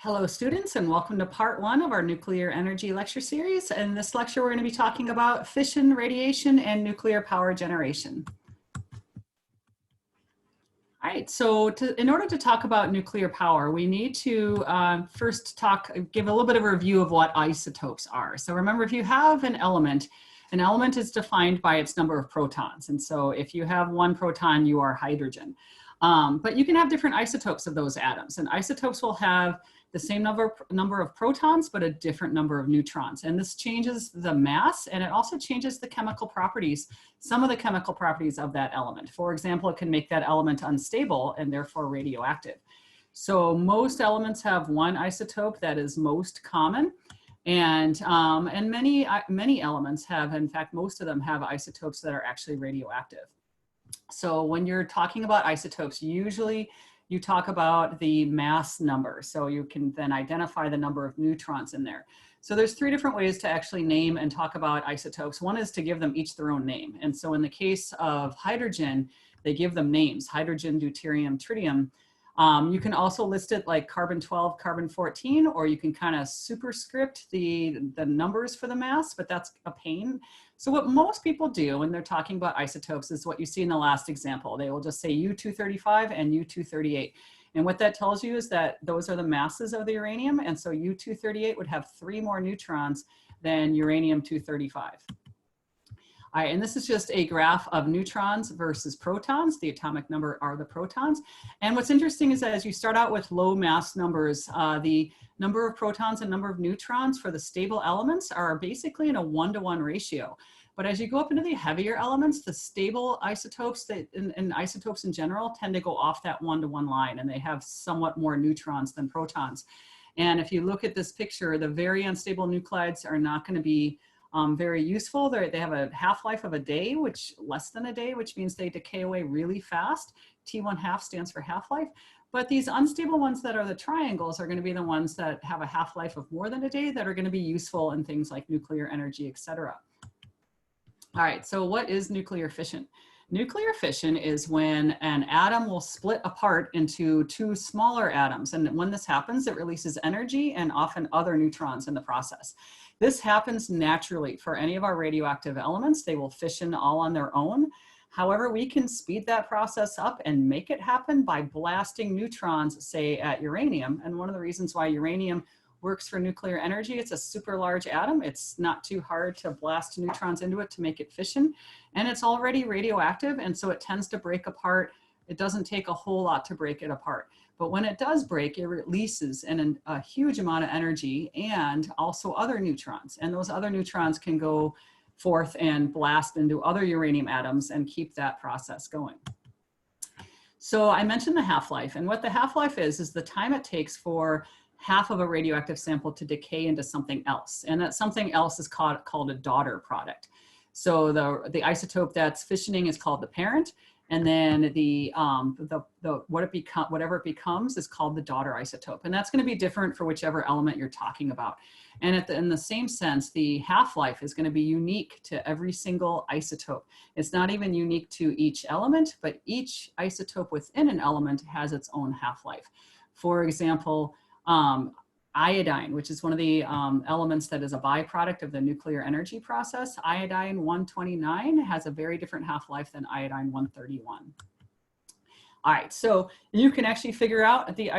Hello students, and welcome to part one of our nuclear energy lecture series. In this lecture we're going to be talking about fission, radiation, and nuclear power generation. All right, so in order to talk about nuclear power, we need to first give a little bit of a review of what isotopes are. So remember, if you have an element is defined by its number of protons. And so if you have one proton, you are hydrogen. But you can have different isotopes of those atoms, and isotopes will have the same number of protons, but a different number of neutrons. And this changes the mass, and it also changes the chemical properties, some of the chemical properties of that element. For example, it can make that element unstable and therefore radioactive. So most elements have one isotope that is most common. And many elements have, in fact, most of them have isotopes that are actually radioactive. So when you're talking about isotopes, usually you talk about the mass number. So you can then identify the number of neutrons in there. So there's three different ways to actually name and talk about isotopes. One is to give them each their own name. And so in the case of hydrogen, they give them names: hydrogen, deuterium, tritium. You can also list it like carbon 12, carbon 14, or you can kind of superscript the numbers for the mass, but that's a pain. So what most people do when they're talking about isotopes is what you see in the last example. They will just say U-235 and U-238. And what that tells you is that those are the masses of the uranium. And so U-238 would have 3 more neutrons than uranium-235. All right, and this is just a graph of neutrons versus protons. The atomic number are the protons. And what's interesting is that as you start out with low mass numbers, the number of protons and number of neutrons for the stable elements are basically in a 1-to-1 ratio. But as you go up into the heavier elements, the stable isotopes and isotopes in general tend to go off that 1-to-1 line, and they have somewhat more neutrons than protons. And if you look at this picture, the very unstable nuclides are not going to be very useful. They have a half-life of a day, which less than a day, which means they decay away really fast. T1/2 stands for half-life. But these unstable ones that are the triangles are going to be the ones that have a half-life of more than a day that are going to be useful in things like nuclear energy, etc. All right, so what is nuclear fission? Nuclear fission is when an atom will split apart into 2 smaller atoms. And when this happens, it releases energy and often other neutrons in the process. This happens naturally for any of our radioactive elements. They will fission all on their own. However, we can speed that process up and make it happen by blasting neutrons, say at uranium. And one of the reasons why uranium works for nuclear energy, it's a super large atom. It's not too hard to blast neutrons into it to make it fission. And it's already radioactive, and so it tends to break apart. It doesn't take a whole lot to break it apart. But when it does break, it releases a huge amount of energy and also other neutrons. And those other neutrons can go forth and blast into other uranium atoms and keep that process going. So I mentioned the half-life, and what the half-life is the time it takes for half of a radioactive sample to decay into something else. And that something else is called a daughter product. So the isotope that's fissioning is called the parent, and then whatever it becomes is called the daughter isotope. And that's going to be different for whichever element you're talking about. And in the same sense, the half-life is going to be unique to every single isotope. It's not even unique to each element, but each isotope within an element has its own half-life. For example, iodine, which is one of the elements that is a byproduct of the nuclear energy process, iodine-129 has a very different half-life than iodine-131. All right, so you can actually figure out the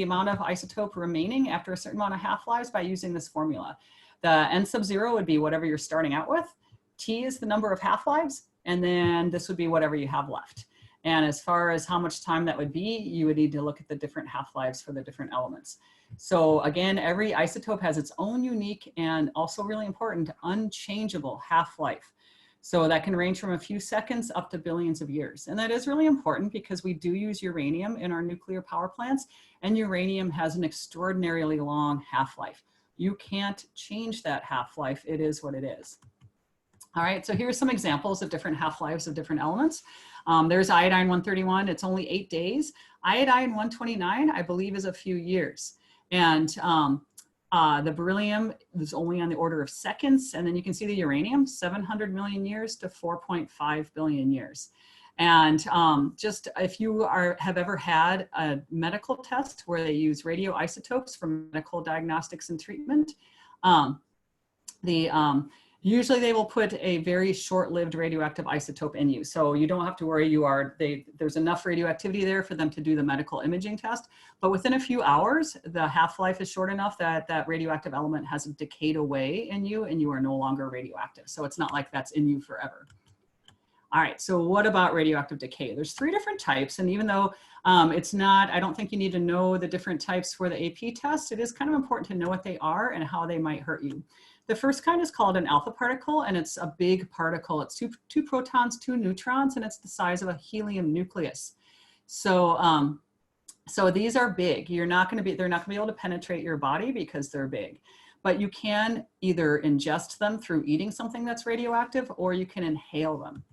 amount of isotope remaining after a certain amount of half-lives by using this formula. The n sub 0 would be whatever you're starting out with. T is the number of half-lives, and then this would be whatever you have left. And as far as how much time that would be, you would need to look at the different half-lives for the different elements. So again, every isotope has its own unique and also really important unchangeable half-life. So that can range from a few seconds up to billions of years. And that is really important because we do use uranium in our nuclear power plants, and uranium has an extraordinarily long half-life. You can't change that half-life. It is what it is. All right, so here's some examples of different half-lives of different elements. There's iodine-131, it's only 8 days. Iodine-129, I believe, is a few years. And the beryllium is only on the order of seconds. And then you can see the uranium, 700 million years to 4.5 billion years. And just if you have ever had a medical test where they use radioisotopes for medical diagnostics and treatment, usually they will put a very short-lived radioactive isotope in you. So you don't have to worry, there's enough radioactivity there for them to do the medical imaging test. But within a few hours, the half-life is short enough that that radioactive element has decayed away in you and you are no longer radioactive. So it's not like that's in you forever. All right, so what about radioactive decay? There's 3 different types, and even though I don't think you need to know the different types for the AP test, it is kind of important to know what they are and how they might hurt you. The first kind is called an alpha particle, and it's a big particle. It's two protons, 2 neutrons, and it's the size of a helium nucleus. So, so these are big. They're not going to be able to penetrate your body because they're big. But you can either ingest them through eating something that's radioactive, or you can inhale them.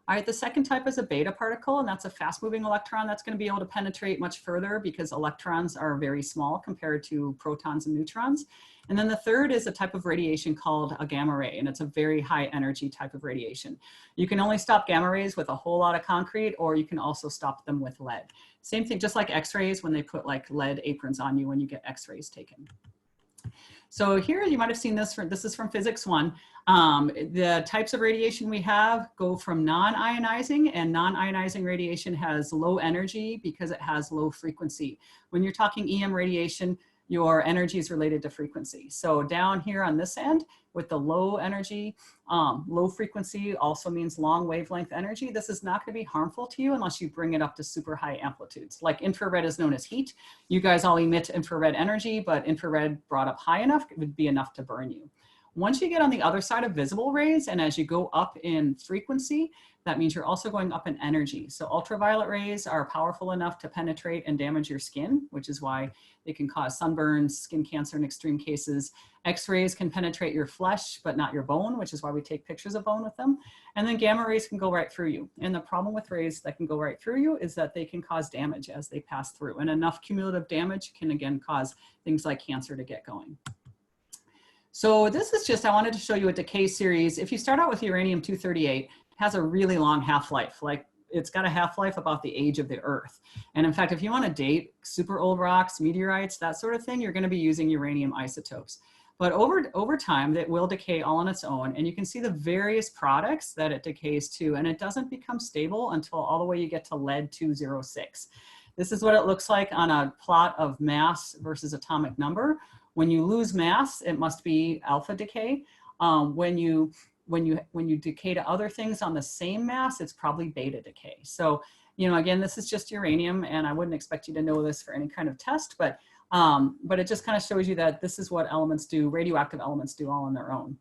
All right, the second type is a beta particle, and that's a fast-moving electron that's going to be able to penetrate much further because electrons are very small compared to protons and neutrons. And then the third is a type of radiation called a gamma ray, and it's a very high energy type of radiation. You can only stop gamma rays with a whole lot of concrete, or you can also stop them with lead. Same thing, just like x-rays when they put like lead aprons on you when you get x-rays taken. So here you might have seen this, this is from Physics 1. The types of radiation we have go from non-ionizing, and non-ionizing radiation has low energy because it has low frequency. When you're talking EM radiation, your energy is related to frequency. So down here on this end with the low energy, low frequency also means long wavelength energy. This is not going to be harmful to you unless you bring it up to super high amplitudes. Like infrared is known as heat. You guys all emit infrared energy, but infrared brought up high enough, it would be enough to burn you. Once you get on the other side of visible rays, and as you go up in frequency, that means you're also going up in energy. So ultraviolet rays are powerful enough to penetrate and damage your skin, which is why they can cause sunburns, skin cancer in extreme cases. X-rays can penetrate your flesh, but not your bone, which is why we take pictures of bone with them. And then gamma rays can go right through you. And the problem with rays that can go right through you is that they can cause damage as they pass through. And enough cumulative damage can again cause things like cancer to get going. So this is just, I wanted to show you a decay series. If you start out with uranium-238, it has a really long half-life. Like it's got a half-life about the age of the Earth. And in fact, if you want to date super old rocks, meteorites, that sort of thing, you're going to be using uranium isotopes. But over time, it will decay all on its own. And you can see the various products that it decays to. And it doesn't become stable until all the way you get to lead-206. This is what it looks like on a plot of mass versus atomic number. When you lose mass, it must be alpha decay. When you decay to other things on the same mass, it's probably beta decay. So, you know, again, this is just uranium, and I wouldn't expect you to know this for any kind of test, but it just kind of shows you that this is what elements do, radioactive elements do all on their own.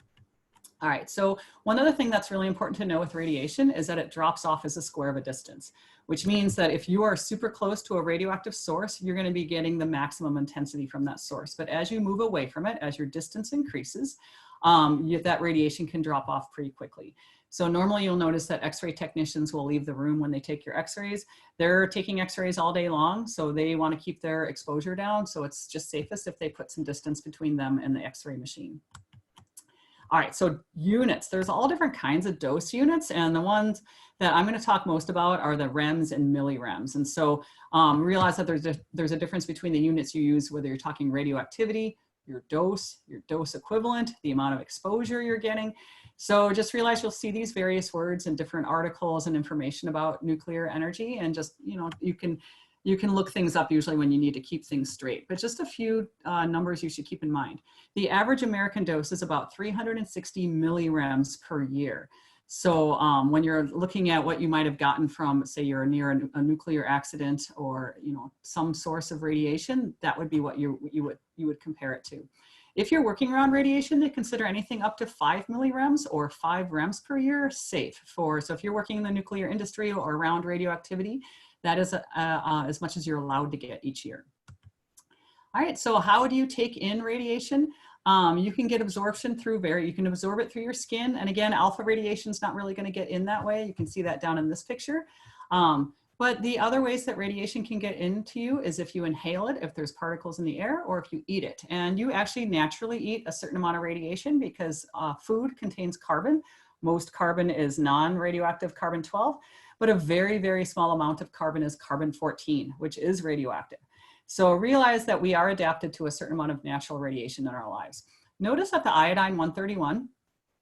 All right, so one other thing that's really important to know with radiation is that it drops off as a square of a distance, which means that if you are super close to a radioactive source, you're going to be getting the maximum intensity from that source. But as you move away from it, as your distance increases, that radiation can drop off pretty quickly. So normally you'll notice that X-ray technicians will leave the room when they take your X-rays. They're taking X-rays all day long, so they want to keep their exposure down. So it's just safest if they put some distance between them and the X-ray machine. All right, so units, there's all different kinds of dose units, and the ones that I'm going to talk most about are the rems and millirems. And so realize that there's a difference between the units you use, whether you're talking radioactivity, your dose equivalent, the amount of exposure you're getting. So just realize you'll see these various words in different articles and information about nuclear energy, and just, you know, you can look things up usually when you need to keep things straight, but just a few numbers you should keep in mind. The average American dose is about 360 millirems per year. So when you're looking at what you might have gotten from, say, you're near a nuclear accident or, you know, some source of radiation, that would be what you would compare it to. If you're working around radiation, they consider anything up to 5 millirems or 5 rems per year safe for. So if you're working in the nuclear industry or around radioactivity, that is as much as you're allowed to get each year. All right, so how do you take in radiation? You can get absorption through you can absorb it through your skin. And again, alpha radiation is not really going to get in that way. You can see that down in this picture. But the other ways that radiation can get into you is if you inhale it, if there's particles in the air, or if you eat it. And you actually naturally eat a certain amount of radiation because food contains carbon. Most carbon is non-radioactive carbon-12. but a very, very small amount of carbon is carbon-14, which is radioactive. So realize that we are adapted to a certain amount of natural radiation in our lives. Notice that the iodine-131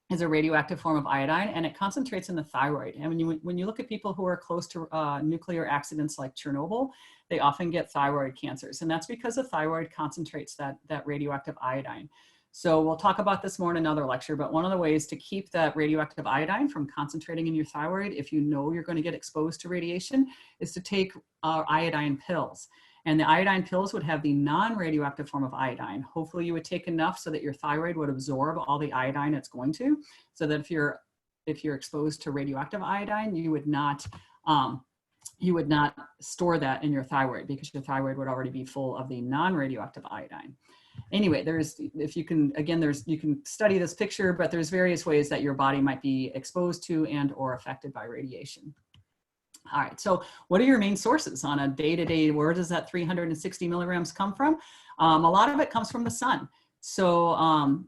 is a radioactive form of iodine, and it concentrates in the thyroid. And when you look at people who are close to nuclear accidents like Chernobyl, they often get thyroid cancers. And that's because the thyroid concentrates that radioactive iodine. So we'll talk about this more in another lecture, but one of the ways to keep that radioactive iodine from concentrating in your thyroid, if you know you're going to get exposed to radiation, is to take iodine pills. And the iodine pills would have the non-radioactive form of iodine. Hopefully you would take enough so that your thyroid would absorb all the iodine it's going to, so that if you're exposed to radioactive iodine, you would not store that in your thyroid, because your thyroid would already be full of the non-radioactive iodine. Anyway, you can study this picture, but there's various ways that your body might be exposed to and or affected by radiation. All right, so what are your main sources on a day-to-day? Where does that 360 milligrams come from? A lot of it comes from the sun. So,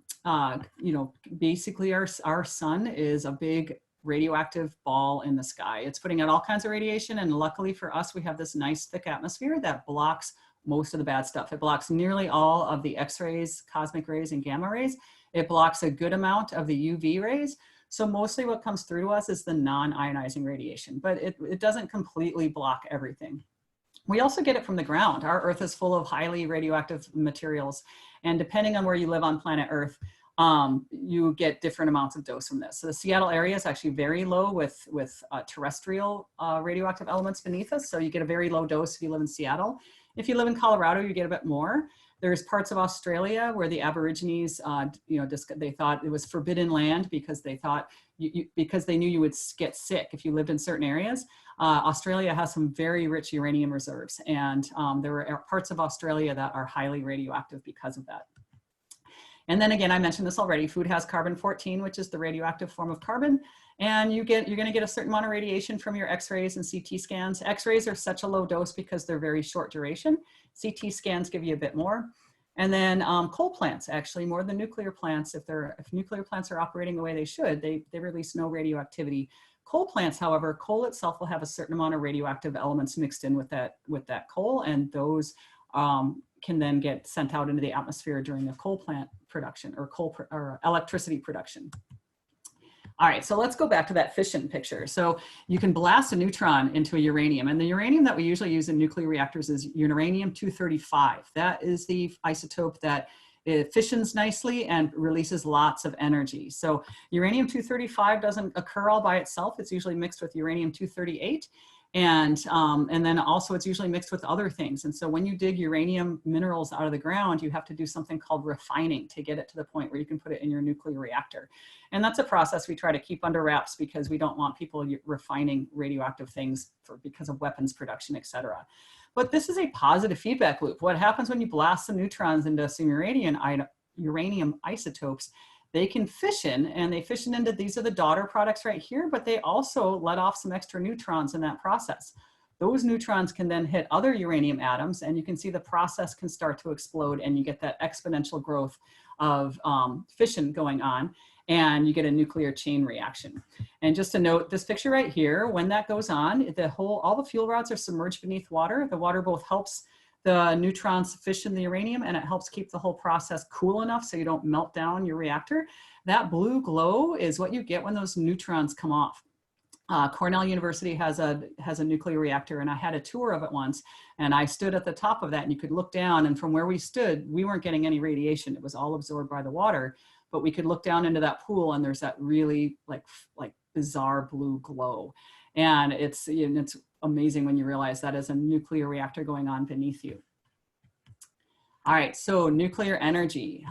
basically our sun is a big radioactive ball in the sky. It's putting out all kinds of radiation, and luckily for us, we have this nice thick atmosphere that blocks most of the bad stuff. It blocks nearly all of the X-rays, cosmic rays, and gamma rays. It blocks a good amount of the UV rays. So mostly what comes through to us is the non-ionizing radiation, but it doesn't completely block everything. We also get it from the ground. Our Earth is full of highly radioactive materials, and depending on where you live on planet Earth, you get different amounts of dose from this. So the Seattle area is actually very low with terrestrial radioactive elements beneath us. So you get a very low dose if you live in Seattle. If you live in Colorado, you get a bit more. There's parts of Australia where the Aborigines, they thought it was forbidden land because they thought because they knew you would get sick if you lived in certain areas. Australia has some very rich uranium reserves, and there are parts of Australia that are highly radioactive because of that. And then again, I mentioned this already, food has carbon-14, which is the radioactive form of carbon. And you're gonna get a certain amount of radiation from your X-rays and CT scans. X-rays are such a low dose because they're very short duration. CT scans give you a bit more. And then coal plants, actually, more than nuclear plants, if nuclear plants are operating the way they should, they release no radioactivity. Coal plants, however, coal itself will have a certain amount of radioactive elements mixed in with that coal, and those can then get sent out into the atmosphere during the coal plant production or electricity production. All right, so let's go back to that fission picture. So you can blast a neutron into a uranium, and the uranium that we usually use in nuclear reactors is uranium-235. That is the isotope that it fissions nicely and releases lots of energy. So uranium-235 doesn't occur all by itself. It's usually mixed with uranium-238. And then also it's usually mixed with other things. And so when you dig uranium minerals out of the ground, you have to do something called refining to get it to the point where you can put it in your nuclear reactor. And that's a process we try to keep under wraps because we don't want people refining radioactive things because of weapons production, et cetera. But this is a positive feedback loop. What happens when you blast some neutrons into some uranium isotopes? They can fission, and they fission into, these are the daughter products right here, but they also let off some extra neutrons in that process. Those neutrons can then hit other uranium atoms, and you can see the process can start to explode, and you get that exponential growth of fission going on, and you get a nuclear chain reaction. And just to note, this picture right here, when that goes on, all the fuel rods are submerged beneath water. The water both helps the neutrons fission the uranium, and it helps keep the whole process cool enough so you don't melt down your reactor. That blue glow is what you get when those neutrons come off. Cornell University has a nuclear reactor, and I had a tour of it once, and I stood at the top of that, and you could look down, and from where we stood, we weren't getting any radiation. It was all absorbed by the water, but we could look down into that pool, and there's that really like bizarre blue glow. And it's amazing when you realize that is a nuclear reactor going on beneath you. All right, so nuclear energy.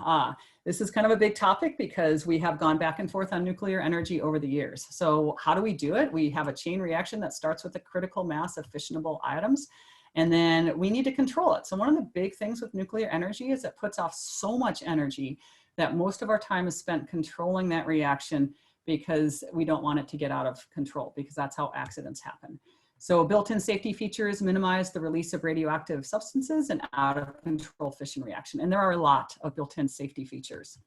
This is kind of a big topic because we have gone back and forth on nuclear energy over the years. So how do we do it? We have a chain reaction that starts with a critical mass of fissionable atoms, and then we need to control it. So one of the big things with nuclear energy is it puts off so much energy that most of our time is spent controlling that reaction because we don't want it to get out of control, because that's how accidents happen. So built-in safety features minimize the release of radioactive substances and out of control fission reaction. And there are a lot of built-in safety features.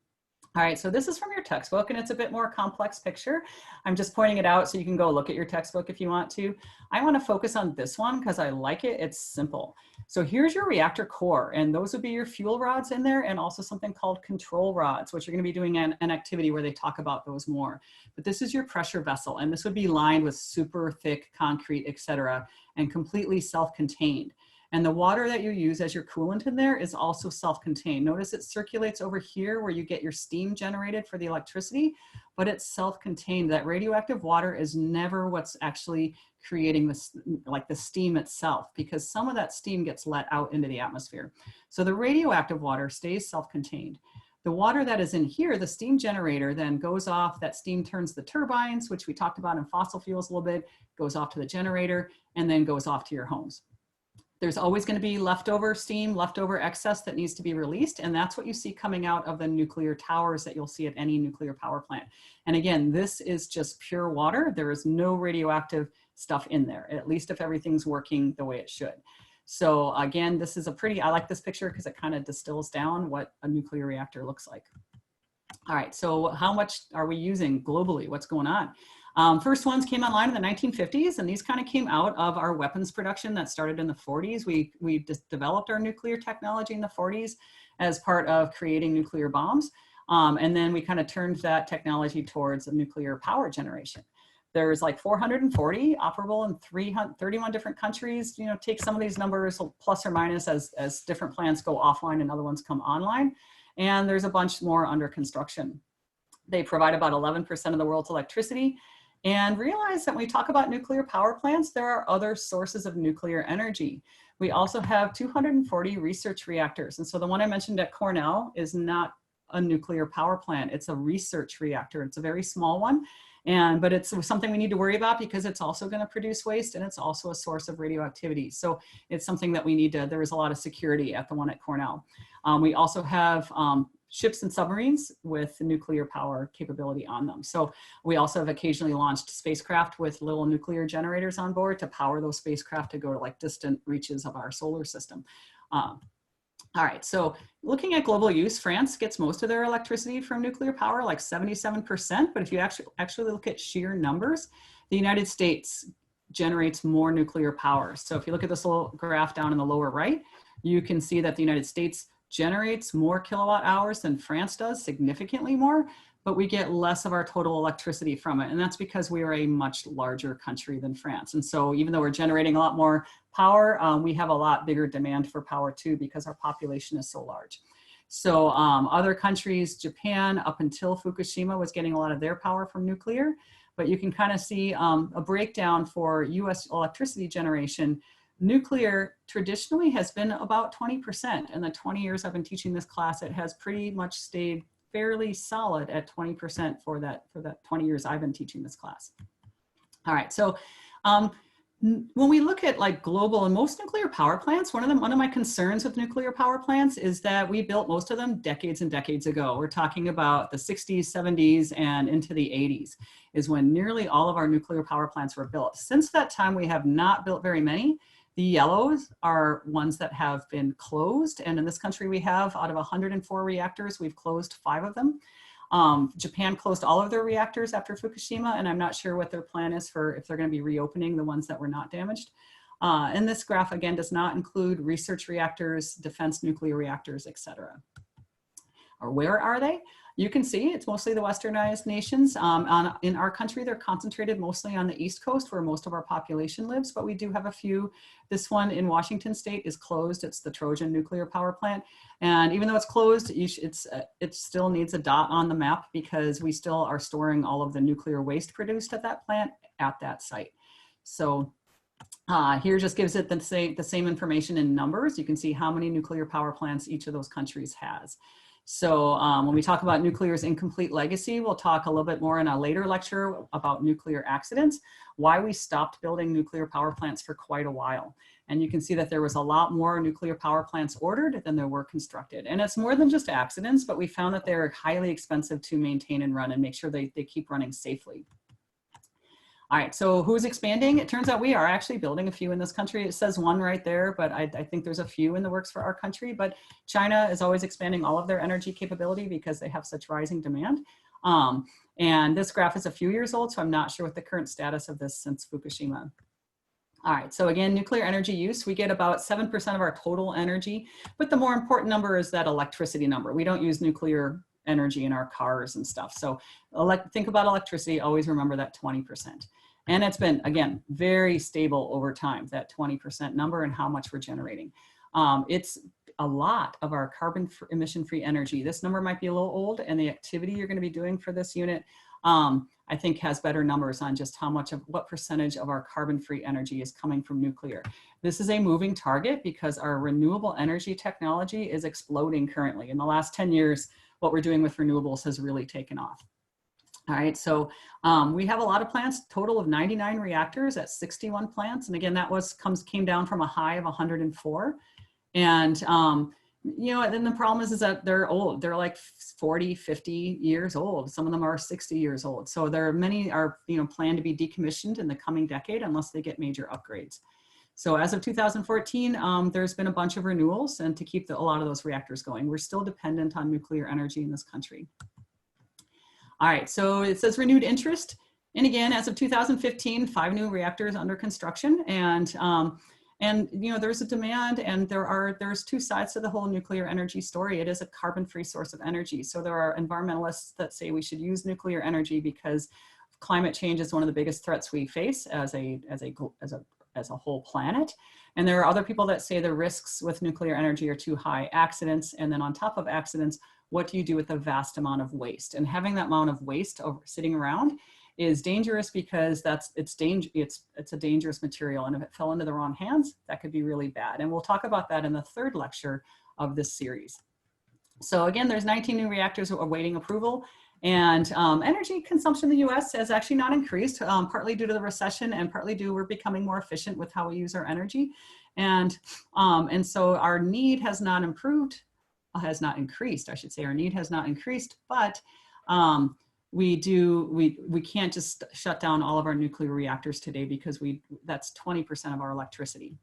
All right, so this is from your textbook, and it's a bit more complex picture. I'm just pointing it out so you can go look at your textbook if you want to. I want to focus on this one because I like it. It's simple. So here's your reactor core, and those would be your fuel rods in there, and also something called control rods, which you're going to be doing an activity where they talk about those more. But this is your pressure vessel, and this would be lined with super thick concrete, etc., and completely self-contained. And the water that you use as your coolant in there is also self-contained. Notice it circulates over here where you get your steam generated for the electricity, but it's self-contained. That radioactive water is never what's actually creating this, like the steam itself, because some of that steam gets let out into the atmosphere. So the radioactive water stays self-contained. The water that is in here, the steam generator, then goes off. That steam turns the turbines, which we talked about in fossil fuels a little bit, goes off to the generator, and then goes off to your homes. There's always going to be leftover steam, leftover excess that needs to be released. And that's what you see coming out of the nuclear towers that you'll see at any nuclear power plant. And again, this is just pure water. There is no radioactive stuff in there, at least if everything's working the way it should. So again, this is a pretty, I like this picture because it kind of distills down what a nuclear reactor looks like. All right, so how much are we using globally? What's going on? First ones came online in the 1950s, and these kind of came out of our weapons production that started in the 40s. We just developed our nuclear technology in the 40s as part of creating nuclear bombs. And then we kind of turned that technology towards a nuclear power generation. There's like 440 operable in 31 different countries. You know, take some of these numbers plus or minus as different plants go offline and other ones come online. And there's a bunch more under construction. They provide about 11% of the world's electricity. And realize that when we talk about nuclear power plants, there are other sources of nuclear energy. We also have 240 research reactors. And so the one I mentioned at Cornell is not a nuclear power plant. It's a research reactor. It's a very small one. But it's something we need to worry about because it's also going to produce waste, and it's also a source of radioactivity. So it's something that we need to, there is a lot of security at the one at Cornell. We also have ships and submarines with nuclear power capability on them. So we also have occasionally launched spacecraft with little nuclear generators on board to power those spacecraft to go to like distant reaches of our solar system. All right, so looking at global use, France gets most of their electricity from nuclear power, like 77%. But if you actually look at sheer numbers, the United States generates more nuclear power. So if you look at this little graph down in the lower right, you can see that the United States generates more kilowatt hours than France does, significantly more, but we get less of our total electricity from it. And that's because we are a much larger country than France. And so even though we're generating a lot more power, we have a lot bigger demand for power too, because our population is so large. So other countries, Japan, up until Fukushima, was getting a lot of their power from nuclear, but you can kind of see a breakdown for US electricity generation. Nuclear traditionally has been about 20%. In the 20 years I've been teaching this class, it has pretty much stayed fairly solid at 20% for that 20 years I've been teaching this class. All right, so when we look at like global and most nuclear power plants, one of my concerns with nuclear power plants is that we built most of them decades and decades ago. We're talking about the 60s, 70s, and into the 80s is when nearly all of our nuclear power plants were built. Since that time, we have not built very many. The yellows are ones that have been closed. And in this country, we have out of 104 reactors, we've closed 5 of them. Japan closed all of their reactors after Fukushima, and I'm not sure what their plan is for if they're going to be reopening the ones that were not damaged. And this graph, again, does not include research reactors, defense nuclear reactors, etc. Or where are they? You can see it's mostly the westernized nations. In our country, they're concentrated mostly on the East Coast where most of our population lives, but we do have a few. This one in Washington State is closed. It's the Trojan nuclear power plant. And even though it's closed, it still needs a dot on the map because we still are storing all of the nuclear waste produced at that plant at that site. So here just gives it the same information in numbers. You can see how many nuclear power plants each of those countries has. So when we talk about nuclear's incomplete legacy, we'll talk a little bit more in a later lecture about nuclear accidents, why we stopped building nuclear power plants for quite a while. And you can see that there was a lot more nuclear power plants ordered than there were constructed. And it's more than just accidents, but we found that they're highly expensive to maintain and run and make sure they keep running safely. All right, so who's expanding? It turns out we are actually building a few in this country. It says one right there, but I think there's a few in the works for our country. But China is always expanding all of their energy capability because they have such rising demand. And this graph is a few years old, so I'm not sure what the current status of this since Fukushima. All right, so again, nuclear energy use, we get about 7% of our total energy, but the more important number is that electricity number. We don't use nuclear energy in our cars and stuff. So think about electricity, always remember that 20%. And it's been, again, very stable over time, that 20% number and how much we're generating. It's a lot of our carbon emission-free energy. This number might be a little old, and the activity you're gonna be doing for this unit I think has better numbers on just how much of what percentage of our carbon-free energy is coming from nuclear. This is a moving target because our renewable energy technology is exploding currently. In the last 10 years, what we're doing with renewables has really taken off. All right, so we have a lot of plants, total of 99 reactors at 61 plants. And again, that came down from a high of 104. And you know, then the problem is that they're old. They're like 40, 50 years old. Some of them are 60 years old. So there are many are, you know, planned to be decommissioned in the coming decade unless they get major upgrades. So as of 2014, there's been a bunch of renewals and to keep a lot of those reactors going. We're still dependent on nuclear energy in this country. All right, so it says renewed interest. And again, as of 2015, 5 new reactors under construction. And you know, there's a demand, and there's 2 sides to the whole nuclear energy story. It is a carbon-free source of energy. So there are environmentalists that say we should use nuclear energy because climate change is one of the biggest threats we face as a whole planet. And there are other people that say the risks with nuclear energy are too high, accidents, and then on top of accidents, what do you do with the vast amount of waste? And having that amount of waste sitting around is dangerous because it's a dangerous material, and if it fell into the wrong hands, that could be really bad. And we'll talk about that in the 3rd lecture of this series. So again, there's 19 new reactors awaiting approval, and energy consumption in the US has actually not increased, partly due to the recession and partly due we're becoming more efficient with how we use our energy. And so our need has not increased, I should say. Our need has not increased, but we can't just shut down all of our nuclear reactors today because that's 20% of our electricity.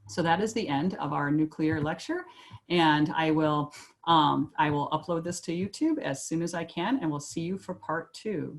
So that is the end of our nuclear lecture, and I will upload this to YouTube as soon as I can, and we'll see you for part 2.